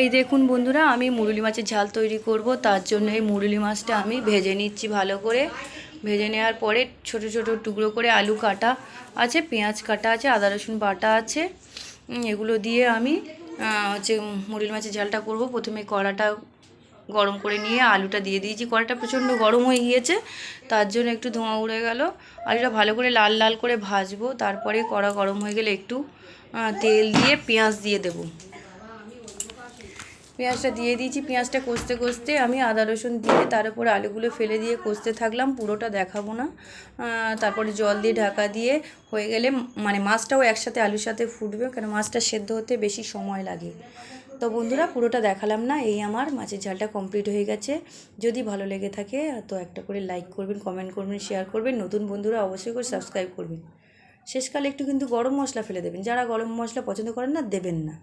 এই দেখুন বন্ধুরা, আমি মুরুলি মাছের ঝাল তৈরি করব। তার জন্য এই মুরুলি মাছটা আমি ভেজে নিচ্ছি ভালো করে। ভেজে নেওয়ার পরে ছোট ছোট টুকরো করে আলু কাটা আছে, পেঁয়াজ কাটা আছে, আদা রসুন বাটা আছে। এগুলো দিয়ে আমি হচ্ছে মুরুলি মাছের ঝালটা করব। প্রথমে কড়াটা গরম করে নিয়ে আলুটা দিয়ে দিয়েছি। কড়াটা প্রচণ্ড গরম হয়ে গিয়েছে, তার জন্য একটু ধোঁয়া উড়ে গেল। আলুটা ভালো করে লাল লাল করে ভাজবো। তারপরে কড়া গরম হয়ে গেলে একটু তেল দিয়ে পেঁয়াজ দিয়ে দেবো। পেঁয়াজটা দিয়ে দিয়েছি। পেঁয়াজটা কষতে কষতে আমি আদা রসুন দিয়ে তার উপরে আলুগুলো ফেলে দিয়ে কষতে থাকলাম। পুরোটা দেখাবো না। তারপরে জল দিয়ে ঢাকা দিয়ে হয়ে গেলে মানে মাছটাও একসাথে আলুর সাথে ফুটবে, কারণ মাছটা সেদ্ধ হতে বেশি সময় লাগে। তো বন্ধুরা, পুরোটা দেখালাম না। এই আমার মাছের ঝালটা কমপ্লিট হয়ে গেছে। যদি ভালো লেগে থাকে তো একটা করে লাইক করবেন, কমেন্ট করবেন, শেয়ার করবেন। নতুন বন্ধুরা অবশ্যই করে সাবস্ক্রাইব করবেন। শেষকালে একটু কিন্তু গরম মশলা ফেলে দেবেন। যারা গরম মশলা পছন্দ করেন না, দেবেন না।